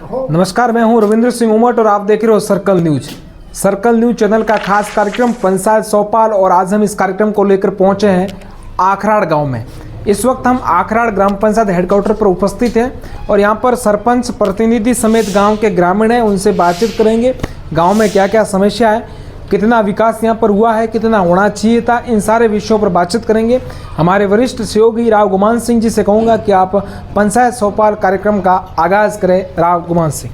नमस्कार, मैं हूं रविंद्र सिंह उमट और आप देख रहे हो circle news. Circle news channel का खास कार्यक्रम पंचायत सौपाल और आज हम इस कार्यक्रम को लेकर पहुंचे हैं आखराड़ गांव में। इस वक्त हम आखराड़ ग्राम पंचायत हेडक्वार्टर पर उपस्थित हैं और यहां पर सरपंच प्रतिनिधि समेत गांव के ग्रामीण हैं, उनसे बातचीत करेंगे। गांव में क्या क्या समस्या है, कितना विकास यहाँ पर हुआ है, कितना होना चाहिए था, इन सारे विषयों पर बातचीत करेंगे। हमारे वरिष्ठ सहयोगी राव गुमान सिंह जी से कहूँगा कि आप पंचायत सौपाल कार्यक्रम का आगाज़ करें। राव गुमान सिंह।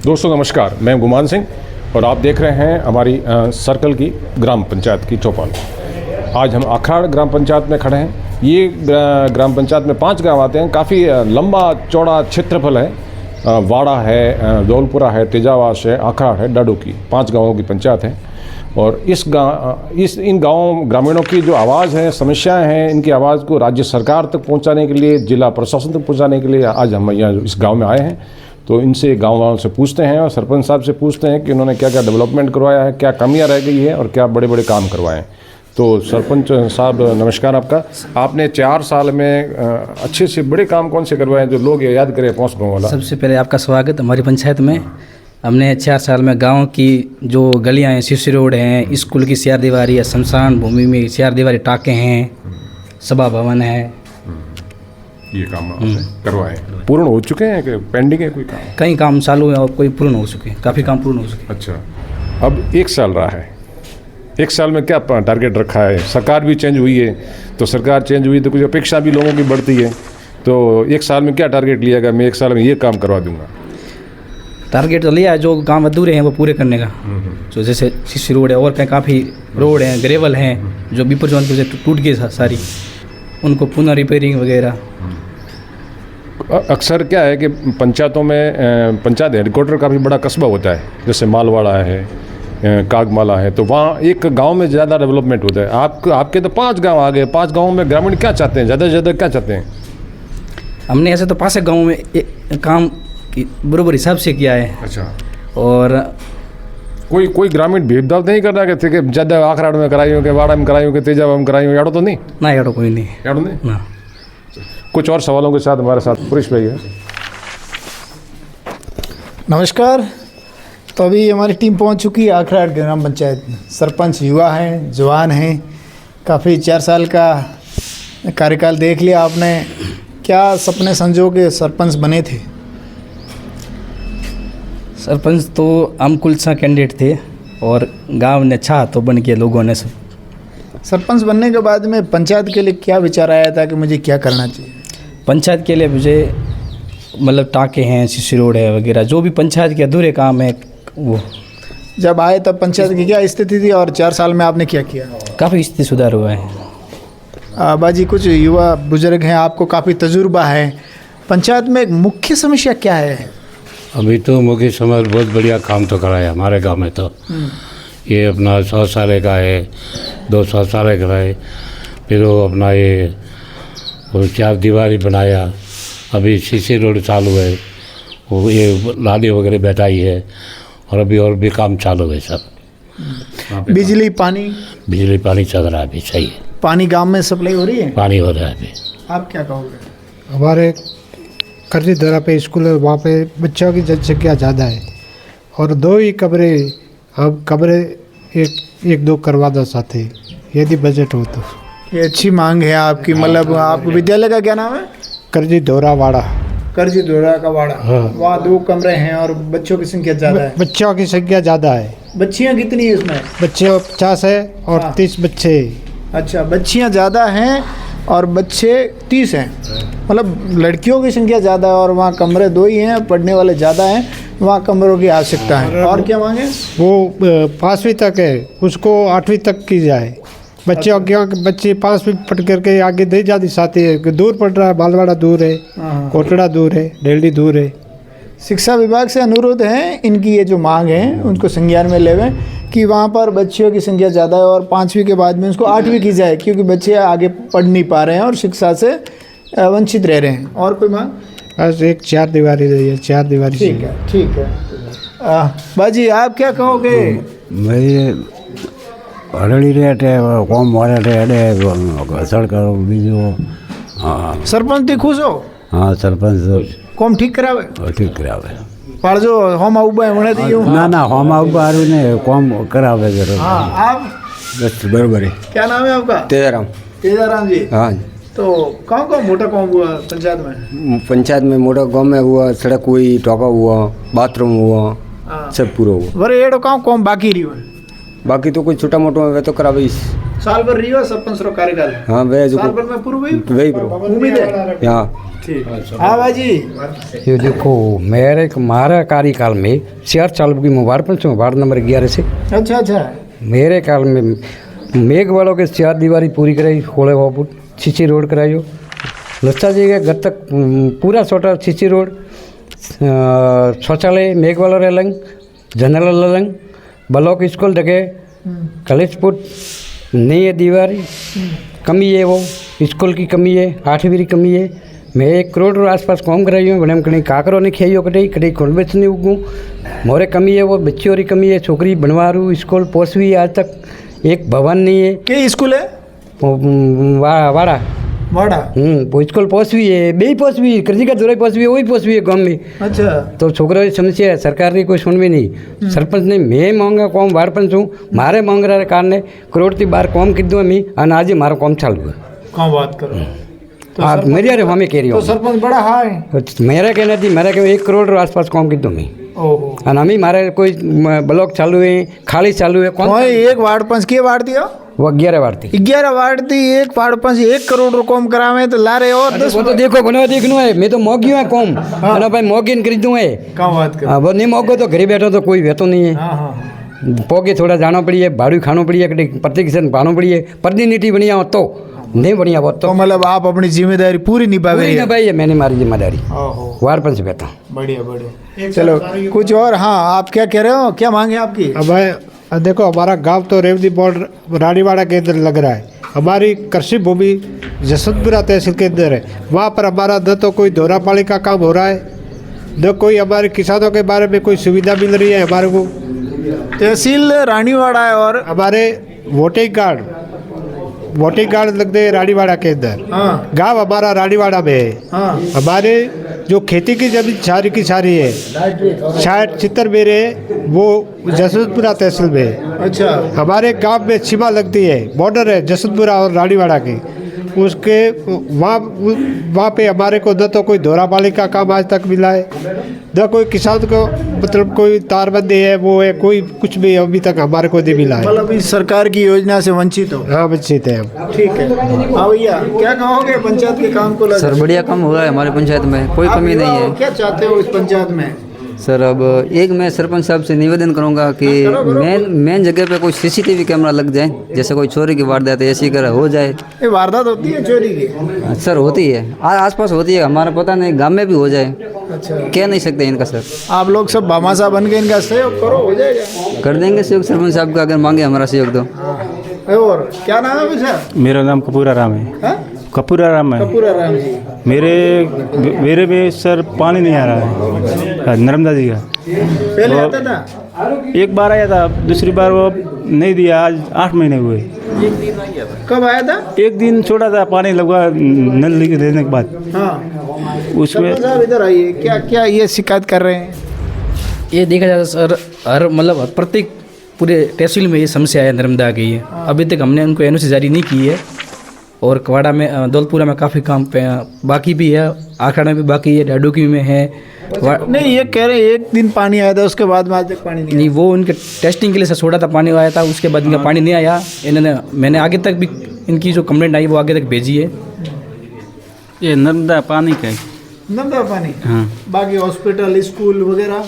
दोस्तों नमस्कार, मैं गुमान सिंह और आप देख रहे हैं हमारी सर्कल की ग्राम पंचायत की चौपाल। आज हम आखराड़ ग्राम पंचायत में खड़े हैं। ये ग्राम पंचायत में 5 गाँव आते हैं। काफ़ी लंबा चौड़ा क्षेत्रफल है। वाड़ा है, दौलपुरा है, तेजावास है, आखराड़ है, डाडू की 5 गाँवों की पंचायत है। और इन गाँव ग्रामीणों की जो आवाज़ है, समस्याएं हैं, इनकी आवाज़ को राज्य सरकार तक पहुंचाने के लिए, जिला प्रशासन तक पहुंचाने के लिए आज हम यहाँ इस गांव में आए हैं। तो इनसे गाँव से पूछते हैं और सरपंच साहब से पूछते हैं कि उन्होंने क्या क्या डेवलपमेंट करवाया है, क्या कमियाँ रह गई है और क्या बड़े बड़े काम करवाए हैं। तो सरपंच साहब नमस्कार आपका। आपने 4 साल में अच्छे से बड़े काम कौन से करवाए हैं जो लोग याद करें 5 गाँव वाला? सबसे पहले आपका स्वागत हमारी पंचायत में। हमने 4 साल में गांव की जो गलियां हैं, सीसी रोड हैं, स्कूल की 4 दीवारी है, शमशान भूमि में 4 दीवारी टाँके हैं, सभा भवन है, ये काम करवाए। पूर्ण हो चुके हैं कि पेंडिंग है कोई काम? कई काम चालू है और कोई पूर्ण हो चुके हैं, काफ़ी काम पूर्ण हो चुके हैं। अच्छा, अब 1 साल रहा है। 1 साल में क्या टारगेट रखा है? सरकार भी चेंज हुई है, तो सरकार चेंज हुई तो कुछ अपेक्षा भी लोगों की बढ़ती है। तो 1 साल में क्या टारगेट लिया गया? मैं 1 साल में ये काम करवा दूंगा। टारगेट तो लिया है, जो काम अधूरे हैं वो पूरे करने का। जो जैसे सीसी रोड है और कहीं काफ़ी रोड हैं, ग्रेवल हैं, जो बीपर जौनपुर से टूट गई सारी, उनको पुनः रिपेयरिंग वगैरह। अक्सर क्या है कि पंचायतों में पंचायत हेडक्वार्टर काफ़ी बड़ा कस्बा होता है, जैसे मालवाड़ा है, कागमाला है, तो वहाँ एक गांव में ज़्यादा डेवलपमेंट होता है। आपके तो 5 गांव आ गए। 5 गांवों में ग्रामीण क्या चाहते हैं, ज़्यादा से ज़्यादा क्या चाहते हैं? हमने ऐसे तो 5 गाँव में काम बराबर हिसाब से किया है। अच्छा, और कोई ग्रामीण भेदभाव नहीं कर रहा कि ज़्यादा आखराड़ में कराइयों के, वाड़ा में कराइयों के, तेजाब में कराइयों, याडो तो नहीं? ना, याडो कोई नहीं, याडो नहीं ना। कुछ और सवालों के साथ हमारे साथ पुरुष भाई है। नमस्कार। तो अभी हमारी टीम पहुंच चुकी है आखराड़ ग्राम पंचायत में। सरपंच युवा हैं, जवान हैं, काफ़ी 4 साल का कार्यकाल देख लिया आपने। क्या सपने संजो के सरपंच बने थे? सरपंच तो हम कुल 6 कैंडिडेट थे और गांव ने चाहा तो बन के लोगों ने सब। सरपंच बनने के बाद में पंचायत के लिए क्या विचार आया था कि मुझे क्या करना चाहिए? पंचायत के लिए मुझे मतलब टाँके हैं, सीसी रोड है वगैरह, जो भी पंचायत के अधूरे काम है वो। जब आए तब पंचायत की क्या स्थिति थी और 4 साल में आपने क्या किया? काफ़ी स्थिति सुधार हुआ है। बाजी, कुछ युवा बुजुर्ग हैं, आपको काफ़ी तजुर्बा है। पंचायत में एक मुख्य समस्या क्या है? अभी तो मुख्य समस्या बहुत बढ़िया काम तो कराया हमारे गांव में। तो ये अपना 100 साल का है, 200 साल का है, फिर वो अपना ये 4 दीवारी बनाया। अभी सीसी रोड चालू है, वो ये नाली वगैरह बैठाई है और अभी और भी काम चालू है सब। बिजली पानी चल रहा है अभी, सही है। पानी गांव में सप्लाई हो रही है? पानी हो रहा है अभी। आप क्या कहोगे? हमारे कर्जी दरा पे स्कूल है, वहाँ पे बच्चों की जनसंख्या ज़्यादा है और 2 ही कमरे, अब कमरे एक 2 करवा दो साथी, यदि बजट हो तो। ये अच्छी मांग है आपकी। मतलब आप विद्यालय का क्या नाम है? कर्जी दोरा वाड़ा। कर्जी दोरा का वाड़ा। हाँ। वहाँ 2 कमरे हैं और बच्चों की संख्या ज़्यादा है। बच्चों की संख्या ज़्यादा है। बच्चियाँ कितनी है इसमें? बच्चे 50 है और हाँ। 30 बच्चे। अच्छा, बच्चियाँ ज़्यादा हैं और बच्चे 30 हैं, मतलब लड़कियों की संख्या ज़्यादा है और वहाँ कमरे 2 ही हैं, पढ़ने वाले ज़्यादा हैं, वहाँ कमरों की आवश्यकता है। और क्या मांगे? वो 5वीं तक है, उसको 8वीं तक की जाए। बच्चे बच्चे 5वीं पढ़ करके आगे दे जाती साथी है। दूर पड़ रहा है, मालवाड़ा दूर है, कोटड़ा दूर है, डेल्ही दूर है। शिक्षा विभाग से अनुरोध है, इनकी ये जो मांग है उनको संज्ञान में लेवें कि वहाँ पर बच्चियों की संख्या ज़्यादा है और 5वीं के बाद में उसको 8वीं की जाए, क्योंकि बच्चे आगे पढ़ नहीं पा रहे हैं और शिक्षा से वंचित रह रहे हैं। और कोई मांग? बस एक 4 दीवारी रही है, 4 दीवारी। ठीक है। बाजी, आप क्या कहोगे? भाई हरड़ी रेट है, कम रेट है, सड़क बीजो। हाँ, सरपंच थी खुश हो? हाँ, सरपंच कौन ठीक करावे? ठीक करावे। પણ જો હોમાં ઉભા વણે થી यूं ના ના હોમાં ઉભા ને કોમ કરાવે જરો हाँ आप બસ બરોબર है क्या नाम है आपका तेजाराम। तेजाराम जी हाँ, तो कौन मोटा काम हुआ पंचायत में पंचायत में मोटा गाँव में हुआ, सड़क हुई, टोका हुआ, बाथरूम हुआ, हाँ। सब पूरा हुआ। वरे एडो काम बाकी रही है बाकी तो कुछ छोटा मोटा वे तो करा वही। साल भर रही हो सरपंच रो कार्यकाल हाँ वे जो साल भर में पूरा हुई वही पूरा उम्मीद है यहाँ। ठीक हाँ भाजी ये देखो हमारा कार्यकाल में 4 साल की मैं वार्ड पंच हूँ, वार्ड नंबर 11 से। अच्छा अच्छा मेरे काल में मेघ वालों के 4 दीवारी पूरी कराई, होले वापुर सीसी रोड कराई हो, लस्सा जी के घर तक पूरा छोटा सीसी रोड, शौचालय मेघ वालों रेलंग, जनरल रेलंग, ब्लॉक स्कूल जगह कलेजपुर नहीं है दीवारी, कमी है वो स्कूल की कमी है, 8वीं की कमी है। मैं 1 करोड़ रो आसपास काम कराई हूँ, बने कहीं काकरो ने खाइयो कहीं कॉन्वेंस नहीं उगूँ, मोरे कमी है वो बच्चों की कमी है, छोकरी बनवारू स्कूल पहुँचवी आज तक एक भवन नहीं है। के स्कूल है वाड़ा वाड़ा वो स्कूल पहुँचवी है, बे पहुँचवी कृषि का जोराई पहुँचवी है, वही पहुँचवी है गाँव में। अच्छा तो छोकरा की समस्या है, सरकार की कोई सुनवी नहीं। सरपंच ने मैं मांगा कौम वार्ड पंच हूँ, मारे मांग रहा कारण करोड़ की बार कौम की दूँ मैं और आज मारो कौम चालू है। कौन बात करो आप मेरे यार हमें कह रही तो हूँ सरपंच बड़ा है मेरा कहना थी, मेरा कहना 1 करोड़ आसपास कौम की दूँ मैं ओहो और हमें मारे कोई ब्लॉक चालू है, खाली चालू है, कौन कोई एक वार्ड पंच के वार्ड दिया वो 11 वार्ड थी। 11 वार्ड थी, एक वार्ड पंच 1 करोड़ रो कॉम करावे तो लारे और 10 वो तो देखो बनवा देखनो है, मैं तो मोगी है कौम है भाई, मोगी खरीदूँ है। कौन बात कर वो नहीं मोगो तो घरे बैठो तो कोई वेतो नहीं है। हाँ हाँ पोगे थोड़ा जाना पड़ी है, भाड़ू खानो पड़ी है, कभी प्रतिकिशन पानो पड़ी है, प्रतिनिधि बढ़िया हो तो नहीं बढ़िया हो तो मतलब आप अपनी जिम्मेदारी पूरी निभावे पूरी हैं। ना भाई है, मैंने मारी जिम्मेदारी ओहो वार्ड पंच बैठा। बढ़िया बढ़िया चलो कुछ और हाँ आप क्या कह रहे हो, क्या मांगे आपकी अब देखो हमारा गांव तो रेवती बोर्ड रानीवाड़ा के अंदर लग रहा है, हमारी कृषि भूमि जसवंतपुरा तहसील के अंदर है, वहाँ पर हमारा न तो कोई दोहरा पानी का काम हो रहा है, न कोई हमारे किसानों के बारे में कोई सुविधा मिल रही है हमारे को। तहसील रानीवाड़ा है और हमारे वोटिंग कार्ड लगते हैं रानीवाड़ा के अंदर। हाँ गांव हमारा रानीवाड़ा में है। हाँ हमारे जो खेती की जमीन सारी की सारी है 60-70 मेरे वो जसवंतपुरा तहसील में है। अच्छा हमारे गांव में सीमा लगती है, बॉर्डर है जसवंतपुरा और रानीवाड़ा की, उसके वहाँ पे हमारे को न तो कोई दोहरा पानी का काम आज तक मिला है, न कोई किसान को मतलब कोई तारबंदी है वो है, कोई कुछ भी अभी तक हमारे को नहीं मिला है। मतलब इस सरकार की योजना से वंचित हो। हाँ वंचित है हम। ठीक है हाँ भैया क्या कहोगे पंचायत के काम को सर बढ़िया काम हो रहा है हमारे पंचायत में, कोई कमी नहीं है। क्या चाहते हो इस पंचायत में? सर अब एक मैं सरपंच साहब से निवेदन करूंगा कि मेन जगह पे कोई सीसीटीवी कैमरा लग जाए, जैसे कोई चोरी की वारदात ऐसी कर हो जाए। ये वारदात होती है चोरी की? सर होती है, आसपास होती है, हमारा पता नहीं गांव में भी हो जाए, अच्छा कह नहीं सकते इनका सर। आप लोग सब भामाशाह बन के इनका सहयोग करो, हो जाएगा। कर देंगे सहयोग सरपंच साहब का, अगर मांगे हमारा सहयोग तो। और क्या नाम है भैया? मेरा नाम कपूरा राम है। हाँ? कपूरा राम है। कपूरा राम जी। मेरे में सर पानी नहीं आ रहा है नर्मदा जी का। पहले आता था? एक बार आया था, दूसरी बार वो नहीं दिया, आज 8 महीने हुए। कब आया था? एक दिन छोड़ा था पानी लगा नल लेने के बाद। हाँ उसमें साहब इधर आइए, क्या क्या ये शिकायत कर रहे हैं? ये देखा जाता सर हर मतलब प्रत्येक पूरे तहसील में ये समस्या है नर्मदा की है। अभी तक हमने उनको एनओसी जारी नहीं की है और कवाड़ा में दौलतपुरा में काफ़ी काम पे बाकी भी है, आखड़ा में भी बाकी है, डाडोकी में है। नहीं ये कह रहे हैं एक दिन पानी आया था उसके बाद में आज तक पानी नहीं, वो उनके टेस्टिंग के लिए सर छोड़ा था, पानी आया था, उसके बाद इनका पानी नहीं आया। इन्होंने मैंने आगे तक भी इनकी जो कंप्लेंट आई वो आगे तक भेजी है। ये नर्मदा पानी का है। नर्मदा पानी? हाँ बाकी हॉस्पिटल स्कूल वगैरह?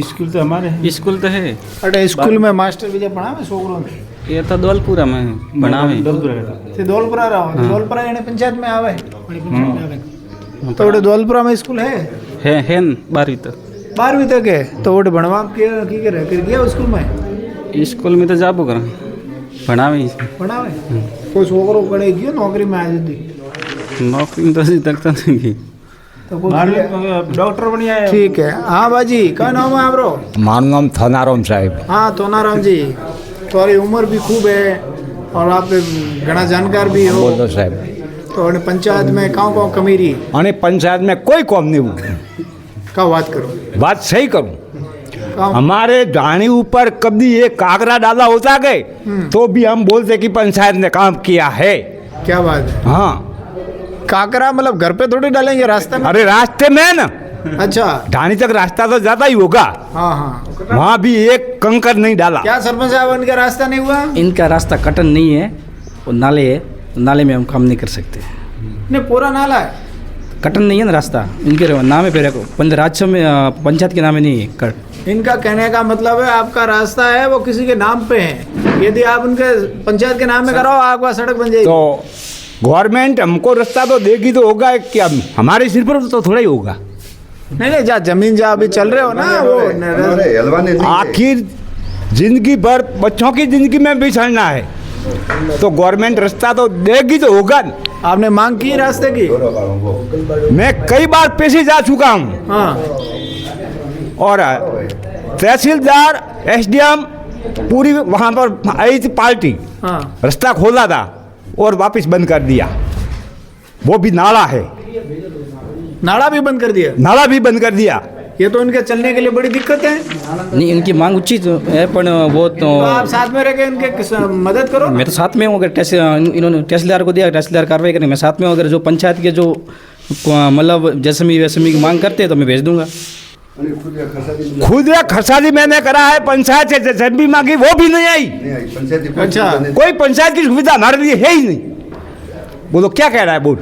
स्कूल तो हमारे स्कूल तो है। अरे स्कूल में मास्टर विजय पढ़ा में छोकरों में? ये तो दौलपुरा में बनावे। दौलपुरा रहो, दौलपुरा यानी पंचायत में आवे। तो वो दौलपुरा में स्कूल है 12वीं तक। 12वीं तक है तो वो बनवा की करे कर गया स्कूल में? स्कूल में तो जाबो करा बनावे। कोई छोकरो पढ़े गयो नौकरी में आ जाती? नौकरी तो अभी तक तो नहीं की। तो डॉक्टर बनी आए? ठीक है हाँ बाजी क्या नाम है आपरो? મારું નામ થનારામ સાહેબ। हाँ तोनाराम जी, तुम्हारी उम्र भी खूब है और आप घना जानकार भी हो। બોલો સાહેબ। तो पंचायत में कहाँ कमी रही? અને પંચાયત में कोई काम नहीं हुआ। का बात करो, बात सही करूं, हमारे ढाणी ऊपर कभी एक काकरा डाला होता गए तो भी हम बोलते कि पंचायत ने काम किया है। क्या बात है। हाँ, काकरा मतलब घर पे थोड़ी डालेंगे, रास्ते में। अरे रास्ते में ना, अच्छा, ढाणी तक रास्ता तो ज्यादा ही होगा, हाँ हाँ, वहाँ भी एक कंकर नहीं डाला। क्या सरपंच साहब इनका रास्ता नहीं हुआ? इनका रास्ता कटन नहीं है, वो नाले है, नाले में हम काम नहीं कर सकते। नहीं, पूरा नाला है, कटन नहीं है ना रास्ता, इनके नाम है पे राज्य में पंचायत के नाम नहीं है कट। इनका कहने का मतलब है आपका रास्ता है वो किसी के नाम पे है, यदि आप उनके पंचायत के नाम में कराओ आपका सड़क बन जाएगी। तो गवर्नमेंट हमको रास्ता तो देगी तो होगा, क्या हमारे सिर पर तो थोड़ा ही होगा। नहीं, जा जमीन जा अभी चल रहे हो ना, वो आखिर जिंदगी भर बच्चों की जिंदगी में भी चलना है तो गवर्नमेंट रास्ता तो देगी तो होगा। आपने मांग की रास्ते की? मैं कई बार पेशी जा चुका हूँ। हाँ। और तहसीलदार, एसडीएम पूरी वहाँ पर आई थी पार्टी, हाँ। रास्ता खोला था और वापस बंद कर दिया। वो भी नाला है, नाला भी बंद कर दिया, नाला भी बंद कर दिया। ये तो इनके चलने के लिए बड़ी दिक्कत है। नहीं, इनकी मांग उचित है, पर वो तो आप साथ में रह के इनके मदद करो। मैं तो साथ में हूँ, अगर इन्होंने तहसीलदार को दिया, तहसीलदार कार्रवाई करें, मैं साथ में हूँ। अगर जो पंचायत के जो मतलब जैसमी वैसमी की मांग करते हैं तो मैं भेज दूंगा। खुद खर्चा भी मैंने करा है, पंचायत से जब भी मांगी वो भी नहीं आई। अच्छा, कोई पंचायत की सुविधा हमारे लिए है ही नहीं। बोलो क्या कह रहा है बोल।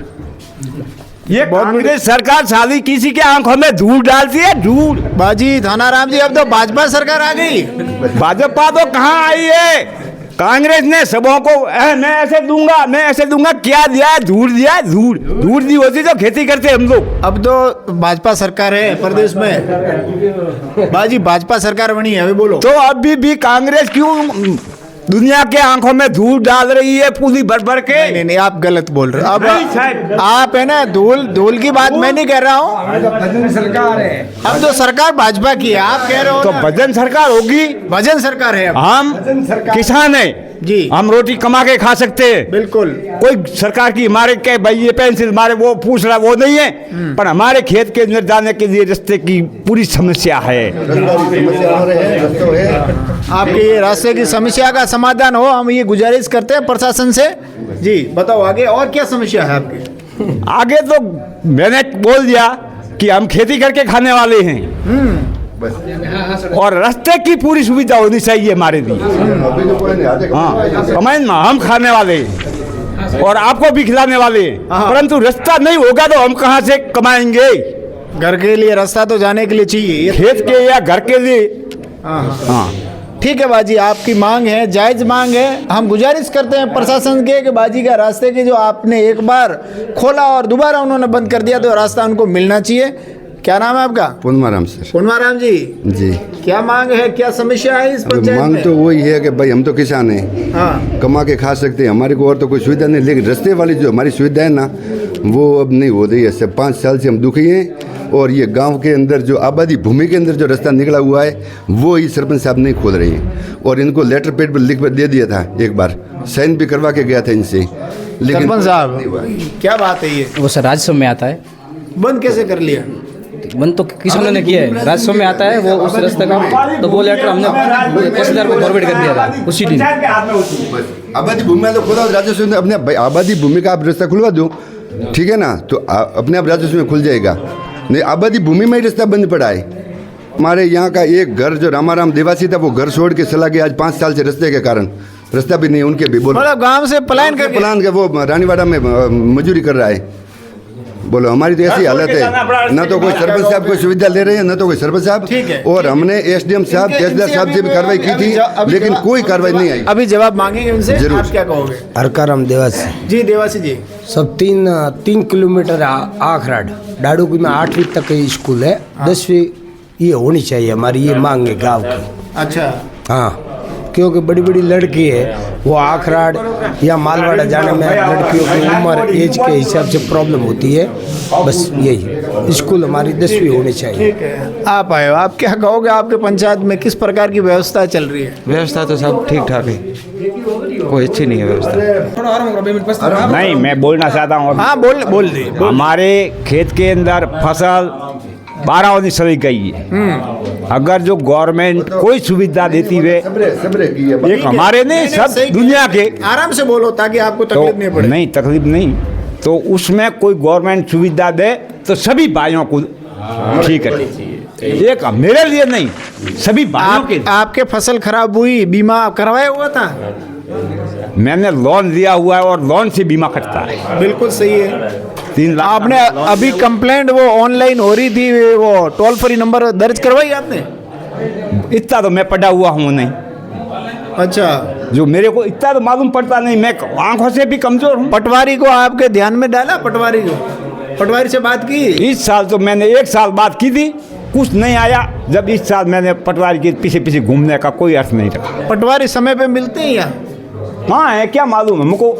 ये कांग्रेस सरकार साली किसी के आंखों में धूल डालती है, धूल। बाजी थानाराम जी, अब तो भाजपा सरकार आ गई। भाजपा तो कहाँ आई है, कांग्रेस ने सबों को मैं ऐसे दूंगा, मैं ऐसे दूंगा, क्या दिया है? धूल दिया है, धूल। धूल दी होती तो खेती करते हम लोग। अब तो भाजपा सरकार है प्रदेश में, बाजी भाजपा सरकार बनी है, अभी बोलो। तो अभी भी कांग्रेस क्यों दुनिया के आंखों में धूल डाल रही है पूरी भर भर के? नहीं, आप गलत बोल रहे हो। अब आप है ना, धूल की बात मैं नहीं कह रहा हूँ। भजन सरकार है, अब तो सरकार भाजपा की है, आप कह रहे हो तो भजन सरकार होगी। भजन सरकार है। हम किसान है जी, हम रोटी कमा के खा सकते हैं। बिल्कुल। कोई सरकार की हमारे के भाई ये पेंसिल हमारे वो पूछ रहा वो नहीं है, पर हमारे खेत के अंदर जाने के लिए रास्ते की पूरी समस्या है। आपके ये रास्ते की समस्या का समाधान हो, हम ये गुजारिश करते हैं प्रशासन से। जी बताओ आगे और क्या समस्या है आपकी? आगे तो मैंने बोल दिया कि हम खेती करके खाने वाले हैं और रास्ते की पूरी सुविधा होनी चाहिए हमारे लिए। हाँ, कमाई हम खाने वाले हैं और आपको भी खिलाने वाले हैं, परंतु रास्ता नहीं होगा तो हम कहाँ से कमाएंगे? घर के लिए रास्ता तो जाने के लिए चाहिए, खेत के या घर के लिए। हाँ, ठीक है बाजी, आपकी मांग है, जायज मांग है। हम गुजारिश करते हैं प्रशासन के कि बाजी का रास्ते के जो आपने एक बार खोला और दोबारा उन्होंने बंद कर दिया तो रास्ता उनको मिलना चाहिए। क्या नाम है आपका? पुनमाराम सर। पुनमाराम जी, क्या मांग है, क्या समस्या है इस पंचायत मांग में? तो वही है कि भाई हम तो किसान हैं, हाँ, कमा के खा सकते हैं, हमारे को और तो कोई सुविधा नहीं, लेकिन रास्ते वाली जो हमारी सुविधा है ना वो अब नहीं हो रही है। सब 5 साल से हम दुखी हैं और ये गांव के अंदर जो आबादी भूमि के अंदर जो रास्ता निकला हुआ है वो ही सरपंच साहब नहीं खोल रहे हैं और इनको लेटर पेड पर लिख कर दे दिया था, एक बार साइन भी करवा के गया था इनसे, लेकिन सरपंच साहब क्या बात है ये? वो सर राजस्व में आता है। बंद कैसे कर लिया? बंद तो किसानों ने किया है, राजस्व में आता है वो उस रास्ते का, तो वो लेटर हमने तहसीलदार को फॉरवर्ड कर दिया था उसी दिन। आबादी भूमि में तो खुला राजस्व में, अपने आबादी भूमि का आप रास्ता खुलवा दो, ठीक है ना, तो अपने आप राजस्व में खुल जाएगा। नहीं, आबादी भूमि में ही रास्ता बंद पड़ा है। हमारे यहाँ का एक घर जो रामाराम देवासी था वो घर छोड़ के चला गया आज 5 साल से रास्ते के कारण, रास्ता भी नहीं, उनके भी बोलो मतलब गांव से पलायन के वो रानीवाड़ा में मजदूरी कर रहा है। बोलो हमारी तो ऐसी हालत है, ना तो कोई सरपंच साहब कोई सुविधा ले रहे हैं, ना तो कोई सरपंच साहब, और हमने एसडीएम साहब तहसीलदार साहब से भी कार्रवाई की थी लेकिन कोई कार्रवाई नहीं आई। अभी जवाब मांगेंगे उनसे, आप क्या कहोगे? हरकाराम देवासी जी, देवासी जी, सब 3 किलोमीटर आखराड डाड़ूकी में 8वीं तक की स्कूल है, 10वीं ये होनी चाहिए, हमारी ये मांग है गाँव की। अच्छा, हाँ, क्योंकि बड़ी बड़ी लड़की है वो आखराड या मालवाड़ा जाने में लड़कियों की उम्र एज के हिसाब से प्रॉब्लम होती है, बस यही स्कूल हमारी 10वीं होनी चाहिए। ठीक है, आप आए हो, आप क्या कहोगे? आपके पंचायत में किस प्रकार की व्यवस्था चल रही है? व्यवस्था तो सब ठीक ठाक है, कोई अच्छी नहीं है व्यवस्था। नहीं, मैं बोलना चाहता हूँ। हाँ, बोल दी। हमारे खेत के अंदर फसल 12 सड़ी गई है। अगर जो गवर्नमेंट कोई सुविधा देती है, एक हमारे नहीं सब दुनिया के, आराम से बोलो ताकि आपको तो तकलीफ नहीं पड़े। नहीं तकलीफ नहीं, तो उसमें कोई गवर्नमेंट सुविधा दे तो सभी भाइयों को ठीक है। एक मेरे लिए नहीं, सभी भाइयों के। आपके फसल खराब हुई, बीमा करवाया हुआ था? मैंने लोन लिया हुआ है और लोन से बीमा कटता है। बिल्कुल सही है। 3 लाख। आपने अभी कंप्लेंट वो ऑनलाइन हो रही थी, वो टोल फ्री नंबर दर्ज करवाई आपने? इतना तो मैं पढ़ा हुआ हूँ नहीं। अच्छा, जो मेरे को इतना तो मालूम पड़ता नहीं, मैं आंखों से भी कमजोर हूँ। पटवारी को आपके ध्यान में डाला? पटवारी को, पटवारी से बात की? इस साल तो मैंने 1 साल बात की थी, कुछ नहीं आया। जब इस साल मैंने पटवारी के पीछे पीछे घूमने का कोई अर्थ नहीं रखा। पटवारी समय पे मिलते हैं या? हाँ है, क्या मालूम हमको,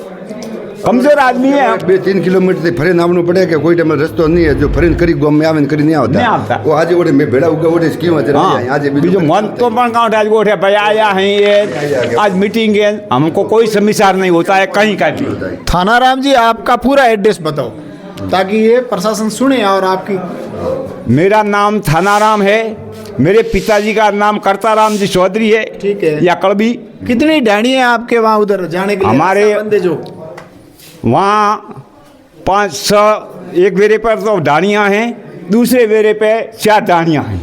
कमजोर आदमी है। 2-3 किलोमीटर से फरेन आवनो पड़े कि कोई टाइम रस्तो नहीं है जो फरेन करी गांव में आवे करी नहीं नहीं आता आता। वो आज ओडे में भेड़ा उगा ओडे स्कीम है आज बीजो मन तो पण काउंट आज गोठे भाई आया है, ये आज मीटिंग है, हमको कोई समाचार नहीं होता है कहीं का भी। थाना राम जी, आपका पूरा एड्रेस बताओ ताकि ये प्रशासन सुने। और आपकी? मेरा नाम थानाराम है, मेरे पिताजी का नाम करताराम जी चौधरी है। ठीक है। या कड़बी। कितनी डाणी है आपके वहाँ उधर जाने के लिए? हमारे बंदे जो वहाँ 5-6 एक वेरे पर तो डाणियाँ हैं, दूसरे वेरे पे 4 डाणियाँ हैं।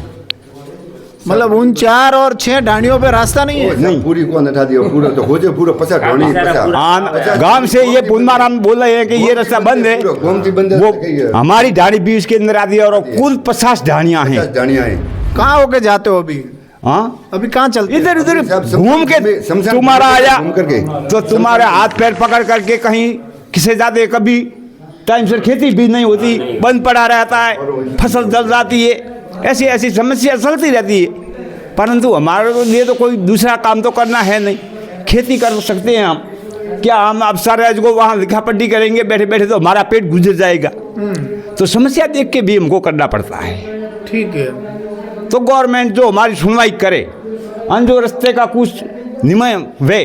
मतलब उन 4 और 6 डाणियों पे रास्ता नहीं है? नहीं, पूरी को हटा दिया पूरा तो हो जाए पूरा 50 ढोनी 50 गांव से ये पुनमाराम बोल रहे हैं कि ये रास्ता बंद है, वो हमारी डाणी भी उसके अंदर आती है और कुल 50 डाणियाँ हैं। 50 डाणियाँ हैं। कहाँ होके जाते हो अभी? हाँ, अभी कहाँ चलते? इधर उधर घूम के तुम्हारा आया तो तुम्हारे हाथ पैर पकड़ करके कहीं किसे जाते, कभी टाइम से खेती भी नहीं होती, बंद पड़ा रहता है, फसल जल जाती है, ऐसी ऐसी समस्या चलती रहती है। परंतु हमारे लिए तो कोई दूसरा काम तो करना है नहीं, खेती कर सकते हैं हम। क्या हम अब सारे को वहाँ लिखा पढ़ी करेंगे बैठे बैठे तो हमारा पेट गुजर जाएगा। तो समस्या देख के भी हमको करना पड़ता है। ठीक है। तो गवर्नमेंट जो हमारी सुनवाई करे, जो रास्ते का कुछ नियम वे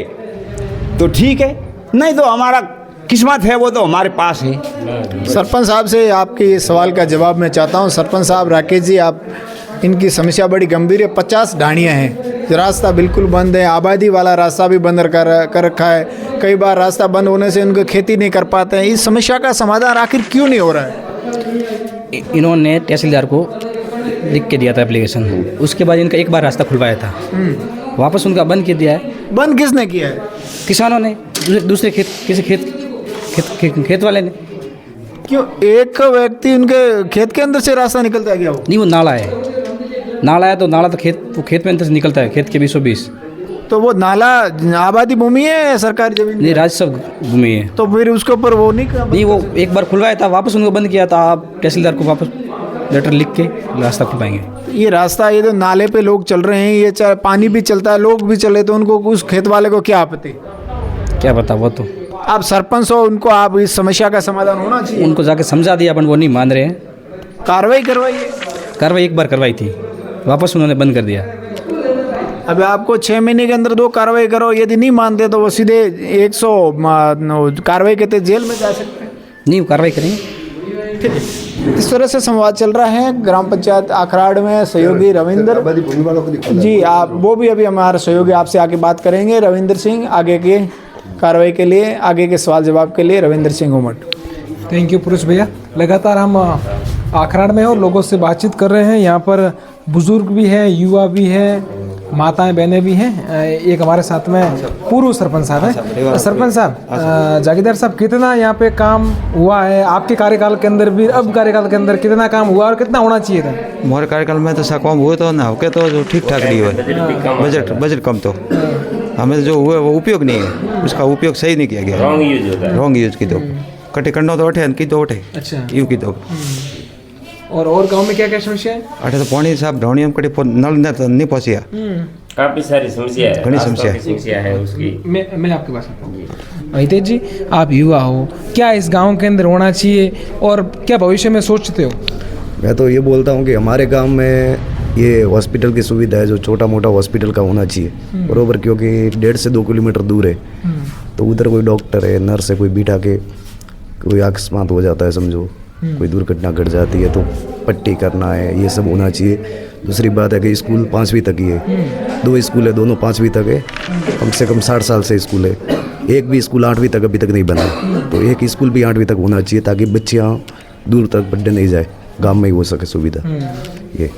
तो ठीक है, नहीं तो हमारा किस्मत है वो तो हमारे पास है। सरपंच साहब से आपके ये सवाल का जवाब मैं चाहता हूँ। सरपंच साहब, राकेश जी, आप इनकी समस्या बड़ी गंभीर है। 50 डाणियाँ हैं, रास्ता बिल्कुल बंद है, आबादी वाला रास्ता भी बंद कर रखा है। कई बार रास्ता बंद होने से उनको खेती नहीं कर पाते हैं। इस समस्या का समाधान आखिर क्यों नहीं हो रहा है? इन्होंने तहसीलदार को लिख के दिया था एप्लीकेशन, उसके बाद इनका एक बार रास्ता खुलवाया था, वापस उनका बंद कर दिया है। बंद किसने किया है? किसानों ने, दूसरे किसी खेत वाले ने। क्यों? एक व्यक्ति उनके खेत के अंदर से रास्ता निकलता है क्या? वो नहीं, वो नाला है तो नाला तो खेत में अंदर से निकलता है, खेत के 20-20। तो वो नाला आबादी भूमि है या सरकारी जमीन? नहीं, राजस्व भूमि है। तो फिर उसके ऊपर वो नहीं वो एक बार खुलवाया था, वापस उनको बंद किया था। आप तहसीलदार को वापस लेटर लिख के रास्ता खुलवाएंगे। ये रास्ता, ये तो नाले पे लोग चल रहे हैं, ये चाहे पानी भी चलता है, लोग भी चले, तो उनको उस खेत वाले को क्या आपत्ति? क्या पता, वो तो आप सरपंच हो, उनको आप इस समस्या का समाधान होना चाहिए। उनको जाके समझा दिया, अपन वो नहीं मान रहे हैं। कार्रवाई करवाइए। कार्रवाई एक बार करवाई थी, वापस उन्होंने बंद कर दिया। अब आपको 6 महीने के अंदर 2 कार्रवाई करो, यदि नहीं मानते तो वो सीधे 100 कार्रवाई के तहत जेल में जा सकते हैं। नहीं, कार्रवाई करेंगे। ठीक है। इस तरह से संवाद चल रहा है ग्राम पंचायत आखराड़ में। सहयोगी रविंद्र जी, आप वो भी अभी हमारे सहयोगी आपसे आके बात करेंगे। रविंद्र सिंह, आगे के कार्रवाई के लिए, आगे के सवाल जवाब के लिए रविंद्र सिंह उमट। थैंक यू पुरुष भैया। लगातार हम आखराड़ में और लोगों से बातचीत कर रहे हैं। यहाँ पर बुजुर्ग भी हैं, युवा भी हैं, माताएं बहनें भी हैं। एक हमारे साथ में पूर्व सरपंच साहब हैं। सरपंच साहब, जागीरदार साहब, कितना यहाँ पे काम हुआ है आपके कार्यकाल के अंदर भी, अब कार्यकाल के अंदर कितना काम हुआ और कितना होना चाहिए था? मोर कार्यकाल में तो ऐसा काम हुआ तो ना होके तो ठीक ठाक नहीं हुआ। बजट कम तो हमें जो हुआ वो उपयोग नहीं है, उसका उपयोग सही नहीं किया गया। रॉन्ग यूज की दो कटे करना तो उठे की तो उठे। अच्छा, यूँ की तो। और गांव में क्या क्या समस्या है? अठे तो पानी साहब ढोणियों कटे नल नहीं पहुँचिया, काफी सारी समस्या है, घनी समस्या है उसकी। मैं आपके पास आता हूँ। अहितेश जी, आप युवा हो, क्या इस गांव के अंदर होना चाहिए और क्या भविष्य में सोचते हो? मैं तो ये बोलता हूँ कि हमारे गांव में ये हॉस्पिटल की सुविधा है, जो छोटा मोटा हॉस्पिटल का होना चाहिए बरोबर, क्योंकि 1.5 से 2 किलोमीटर दूर है। तो उधर कोई डॉक्टर है, नर्स है, कोई बिठा के कोई अकस्मात हो जाता है समझो, कोई दुर्घटना घट जाती है तो पट्टी करना है, ये सब होना चाहिए। दूसरी बात है कि स्कूल 5वीं तक ही है, 2 स्कूल है, दोनों 5वीं तक है। कम से कम 60 साल से स्कूल है, एक भी स्कूल 8वीं तक अभी तक नहीं बना, तो एक स्कूल भी 8वीं तक होना चाहिए ताकि बच्चे यहाँ दूर तक पढ़ने नहीं जाए, गांव में ही हो सके सुविधा। ये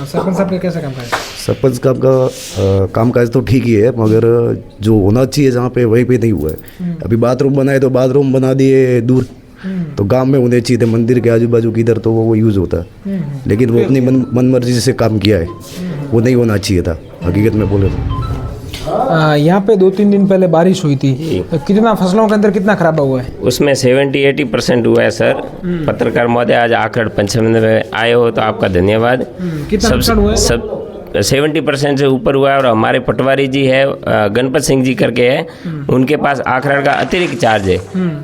सरपंच साहब का कैसा काम काज? सरपंच का आपका काम काज तो ठीक ही है, मगर जो होना चाहिए जहाँ पे वहीं पे नहीं हुआ है। अभी बाथरूम बनाए तो बाथरूम बना दिए दूर, तो गांव में होने चाहिए थे मंदिर के आजू बाजू किधर, तो वो यूज़ होता है, लेकिन वो अपनी मन मर्जी से काम किया है, वो नहीं होना चाहिए था हकीकत में बोले तो। यहाँ पे 2-3 दिन पहले बारिश हुई थी, तो कितना फसलों के अंदर कितना खराबा हुआ है? उसमें 70-80% हुआ है सर। पत्रकार महोदय आज आखड़ पंचम में आए हो तो आपका धन्यवाद। कितना नुकसान हुआ है? सब 70% से ऊपर हुआ है। और हमारे पटवारी जी है, गणपत सिंह जी करके है, उनके पास आखड़ का अतिरिक्त चार्ज है,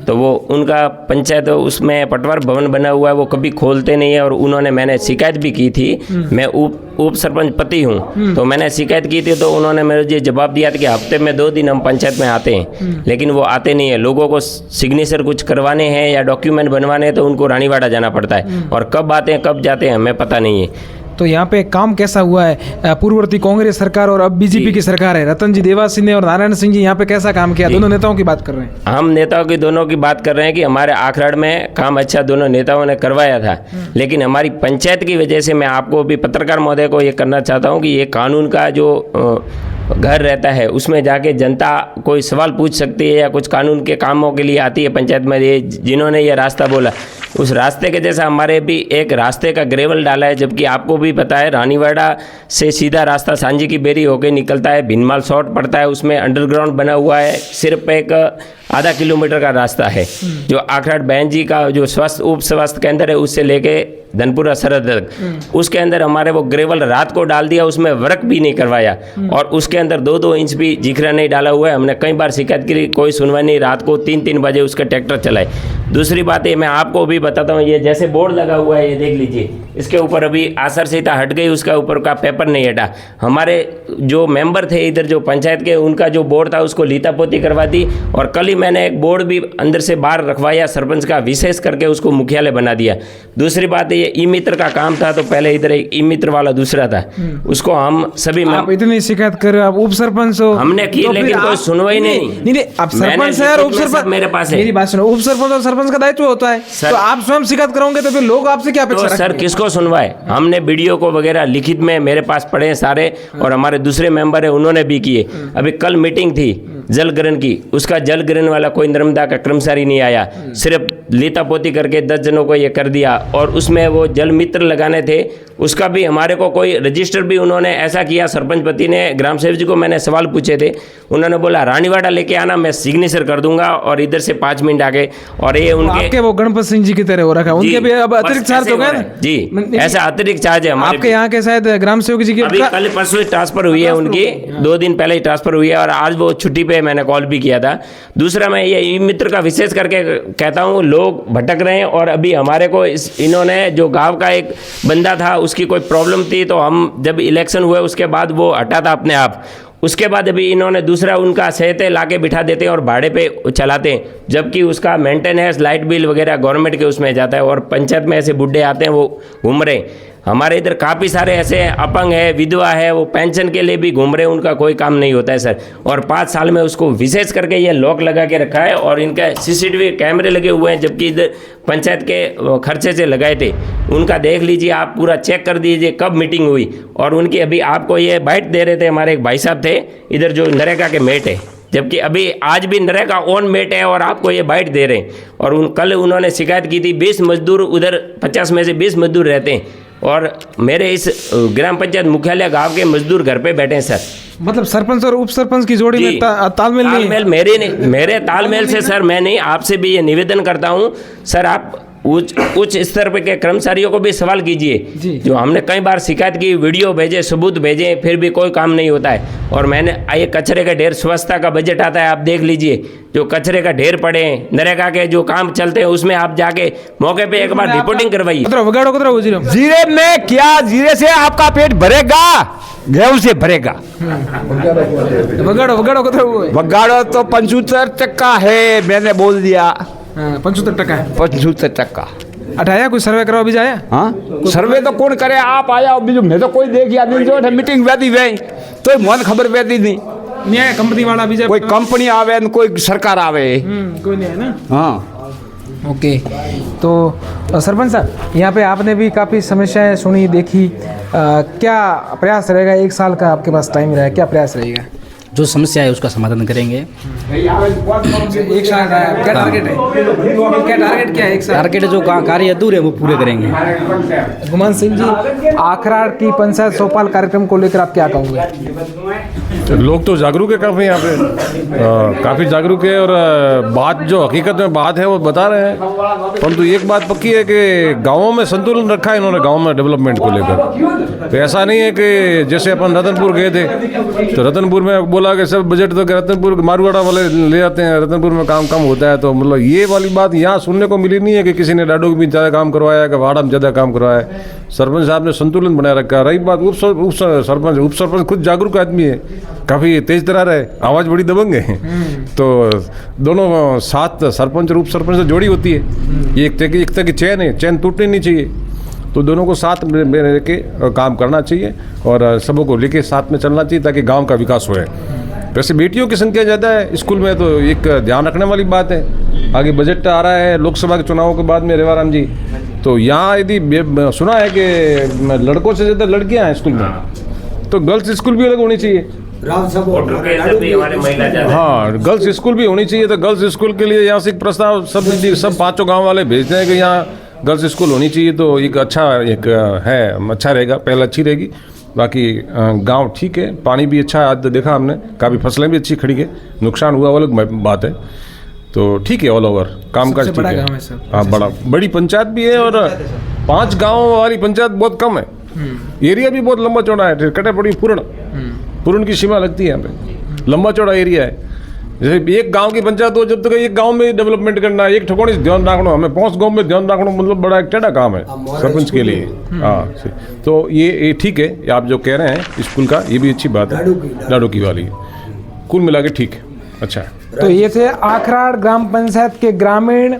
तो वो उनका पंचायत उसमें पटवार भवन बना हुआ है, वो कभी खोलते नहीं है। और उन्होंने, मैंने शिकायत भी की थी, मैं उप सरपंच पति हूँ, तो मैंने शिकायत की थी, तो उन्होंने मेरे जवाब दिया था कि हफ्ते में 2 दिन हम पंचायत में आते हैं, लेकिन वो आते नहीं है। लोगों को सिग्नेचर कुछ करवाने हैं या डॉक्यूमेंट बनवाने हैं तो उनको रानीवाड़ा जाना पड़ता है, और कब आते हैं कब जाते हैं हमें पता नहीं है। तो यहाँ पे काम कैसा हुआ है? पूर्ववर्ती कांग्रेस सरकार और अब बीजेपी की सरकार है, रतन जी देवासी ने और नारायण सिंह जी यहाँ पे कैसा काम किया? दोनों नेताओं की बात कर रहे हैं हम, नेताओं की दोनों की बात कर रहे हैं कि हमारे आखराड़ में काम अच्छा दोनों नेताओं ने करवाया था, लेकिन हमारी पंचायत की वजह से, मैं आपको भी पत्रकार महोदय को ये करना चाहता हूँ कि ये कानून का जो घर रहता है उसमें जाके जनता कोई सवाल पूछ सकती है या कुछ कानून के कामों के लिए आती है पंचायत में। ये जिन्होंने ये रास्ता बोला, उस रास्ते के जैसा हमारे भी एक रास्ते का ग्रेवल डाला है, जबकि आपको भी पता है रानीवाड़ा से सीधा रास्ता सांझी की बेरी होकर निकलता है, भिनमाल शॉर्ट पड़ता है, उसमें अंडरग्राउंड बना हुआ है, सिर्फ एक आधा किलोमीटर का रास्ता है। जो आखराड़ बहन जी का जो उप स्वास्थ्य केंद्र है उससे लेके धनपुरा सरहद तक, उसके अंदर हमारे वो ग्रेवल रात को डाल दिया, उसमें वर्क भी नहीं करवाया, और उसके अंदर 2-2 इंच भी जिखरा नहीं डाला हुआ है। हमने कई बार शिकायत की, कोई सुनवाई नहीं, रात को 3-3 बजे उसके ट्रैक्टर चलाए। दूसरी बात है, मैं आपको भी बताता हूँ, ये जैसे बोर्ड लगा हुआ है, ये देख लीजिए, इसके ऊपर अभी आचार संहिता हट गई, उसका ऊपर का पेपर नहीं हटा। हमारे जो मेंबर थे इधर जो पंचायत के, उनका जो बोर्ड था उसको लीतापोती करवा दी, और कल ही मैंने एक बोर्ड भी अंदर से बाहर रखवाया सरपंच का, विशेष करके उसको मुख्यालय बना दिया। दूसरी बात है, ये ई मित्र का काम था, तो पहले इधर एक ई मित्र वाला दूसरा था, उसको हम सभी आप इतनी शिकायत कर रहे हो, आप उप सरपंच हो। हमने की, तो लेकिन कोई सुनवाई नहीं। आप सरपंच है और उप सरपंच मेरे पास है। मेरी बात सुनो, उप सरपंच और सरपंच का दायित्व होता है, तो आप स्वयं शिकायत करोगे तो फिर लोग आपसे क्या अपेक्षा रखते हैं? सर किसको सुनवाई? हमने वीडियो को वगैरह लिखित में मेरे पास पढ़े हैं सारे, और हमारे दूसरे मेंबर है उन्होंने भी किए। अभी कल मीटिंग थी जल ग्रहण की, उसका जल ग्रहण वाला कोई नर्मदा का कर्मचारी नहीं आया, सिर्फ लीतापोती करके 10 जनों को ये कर दिया। और उसमें वो जल मित्र लगाने थे, उसका भी हमारे को कोई रजिस्टर भी उन्होंने ऐसा किया। सरपंच पति ने ग्राम सेवक जी को मैंने सवाल पूछे थे, उन्होंने बोला रानीवाड़ा लेके आना, मैं सिग्नेचर कर दूंगा, और इधर से 5 मिनट आगे। और ये उनके वो गणपत सिंह जी की तरह हो रखा है, उनके भी अब अतिरिक्त चार्ज हो गए ना जी, ऐसा अतिरिक्त चार्ज है हमारे। आपके यहाँ के शायद ग्राम सेवक जी की कल परसों ट्रांसफर हुई है उनकी, 2 दिन पहले ही ट्रांसफर हुई है, और आज वो छुट्टी पे, मैंने कॉल भी किया था। दूसरा मैं ये ई मित्र का विशेष करके कहता हूँ, लोग भटक रहे हैं, और अभी हमारे को इन्होंने जो गांव का एक बंदा था उसकी कोई प्रॉब्लम थी, तो हम जब इलेक्शन हुए उसके बाद वो हटा था अपने आप। उसके बाद अभी इन्होंने दूसरा उनका सहते लाके बिठा देते हैं और भाड़े पे चलाते हैं, जबकि उसका मेंटेनेंस लाइट बिल वगैरह गवर्नमेंट के उसमें जाता है, और पंचायत में ऐसे बुढ़े आते हैं वो घूम रहे हैं। हमारे इधर काफ़ी सारे ऐसे अपंग है, विधवा है, वो पेंशन के लिए भी घूम रहे हैं, उनका कोई काम नहीं होता है सर। और 5 साल में उसको विशेष करके ये लॉक लगा के रखा है, और इनका CCTV कैमरे लगे हुए हैं, जबकि इधर पंचायत के खर्चे से लगाए थे। उनका देख लीजिए आप, पूरा चेक कर दीजिए कब मीटिंग हुई। और उनकी अभी आपको ये बाइट दे रहे थे, हमारे एक भाई साहब थे इधर जो नरेगा के मेट है, जबकि अभी आज भी नरेगा ऑन मेट है, और आपको ये बाइट दे रहे हैं। और कल उन्होंने शिकायत की थी, 20 मजदूर उधर, 50 में से 20 मजदूर रहते हैं, और मेरे इस ग्राम पंचायत मुख्यालय गांव के मजदूर घर पे बैठे हैं सर। मतलब सरपंच और उप सरपंच की जोड़ी में तालमेल नहीं है? मेरे तालमेल से सर मैं नहीं, आपसे भी ये निवेदन करता हूँ सर, आप उच्च स्तर पे के कर्मचारियों को भी सवाल कीजिए। जो हमने कई बार शिकायत की, वीडियो भेजे, सबूत भेजे, फिर भी कोई काम नहीं होता है। और मैंने ये कचरे का ढेर, स्वच्छता का बजट आता है, आप देख लीजिए, जो कचरे का ढेर पड़े हैं, नरेगा के जो काम चलते हैं, उसमें आप जाके मौके पे एक बार रिपोर्टिंग करवाइए। जीरे में क्या, जीरे से आपका पेट भरेगा, गेहूं से भरेगा। वगाड़ो तो 75 टका है, मैंने बोल दिया 75 टका है, 75 टका। हटाया कोई सर्वे करो अभी जाया? हाँ सर्वे तो कौन करे, आप आया बीजू मैं तो कोई देखिया नहीं, जो मीटिंग वेदी वे तो मन खबर वेदी नहीं है कंपनी वाला भी कोई कंपनी आवे न कोई सरकार आवे कोई नहीं है ना। हाँ ओके, तो सरपंच साहब यहाँ पे आपने भी काफ़ी समस्याएं सुनी देखी, क्या प्रयास रहेगा? 1 साल का आपके पास टाइम रहेगा, क्या प्रयास रहेगा? जो समस्या है उसका समाधान करेंगे। 1 साल का क्या टारगेट है? क्या टारगेट क्या है 1 साल? टारगेट जो कार्य अधूरे हैं वो पूरे करेंगे। गुमान सिंह जी, आखराड़ की पंचायत चौपाल कार्यक्रम को लेकर आप क्या कहोगे? लोग तो जागरूक है काफ़ी यहाँ पे, काफ़ी जागरूक है, और बात जो हकीकत में बात है वो बता रहे हैं। परंतु एक बात पक्की है कि गाँवों में संतुलन रखा है इन्होंने, गाँव में डेवलपमेंट को लेकर। तो ऐसा नहीं है कि जैसे अपन रतनपुर गए थे तो रतनपुर में बोला कि सब बजट तो रतनपुर मारवाड़ा वाले ले जाते हैं, रतनपुर में काम कम होता है। तो मतलब ये वाली बात यहाँ सुनने को मिली नहीं है कि किसी ने डाडो में ज़्यादा काम करवाया, कि वाड़ा में ज़्यादा काम करवाया है। सरपंच साहब ने संतुलन बनाए रखा। रही बात उप सरपंच खुद जागरूक आदमी है, काफ़ी तेज तरार है, आवाज़ बड़ी दबंग है। तो दोनों साथ सरपंच और उप सरपंच से जोड़ी होती है, ये एक तरह की चैन है, चैन टूटनी नहीं चाहिए। तो दोनों को साथ में लेके काम करना चाहिए और सबों को लेके साथ में चलना चाहिए ताकि गांव का विकास होए। वैसे बेटियों की संख्या ज़्यादा है स्कूल में, तो एक ध्यान रखने वाली बात है। आगे बजट आ रहा है लोकसभा के चुनाव के बाद में, रेवाराम जी, तो यहाँ यदि सुना है कि लड़कों से ज़्यादा लड़कियाँ हैं स्कूल में, तो गर्ल्स स्कूल भी अलग होनी चाहिए। हाँ, गर्ल्स स्कूल भी होनी चाहिए। तो गर्ल्स स्कूल के लिए यहाँ से एक प्रस्ताव सब 5 गाँव वाले भेजते हैं कि यहाँ गर्ल्स स्कूल होनी चाहिए। तो एक अच्छा है, अच्छा रहेगा, पहल अच्छी रहेगी। बाकी गांव ठीक है, पानी भी अच्छा है, आज तो देखा हमने, काफ़ी फसलें भी अच्छी खड़ी है, नुकसान हुआ वाली बात है। तो ठीक है, ऑल ओवर काम काज ठीक है। हाँ, बड़ी पंचायत भी है और 5 गाँव वाली पंचायत बहुत कम है। एरिया भी बहुत लंबा चौड़ा है, कटे पड़ी पूर्ण की सीमा लगती है यहाँ पे, लंबा चौड़ा एरिया है। जैसे एक गांव की पंचायत हो, जब तक एक गांव में डेवलपमेंट करना है, एक ठिकाने से ध्यान रखना, हमें 5 गांव में ध्यान रखना, मतलब बड़ा एक टेढ़ा काम है सरपंच के लिए। हाँ, तो ये ठीक है, आप जो कह रहे हैं स्कूल का, ये भी अच्छी बात है, डाडो की वाली, कुल मिला के ठीक है, अच्छा है। तो ये थे आखराड़ ग्राम पंचायत के ग्रामीण।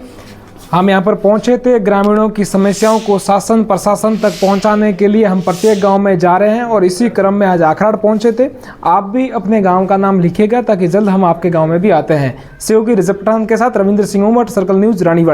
हम यहाँ पर पहुँचे थे, ग्रामीणों की समस्याओं को शासन प्रशासन तक पहुँचाने के लिए हम प्रत्येक गांव में जा रहे हैं और इसी क्रम में आज आखराड़ पहुँचे थे। आप भी अपने गांव का नाम लिखिएगा ताकि जल्द हम आपके गांव में भी आते हैं। सहयोगी रिजप्टान के साथ रविंद्र सिंह उमट, सर्कल न्यूज़, रानीवाड़ा।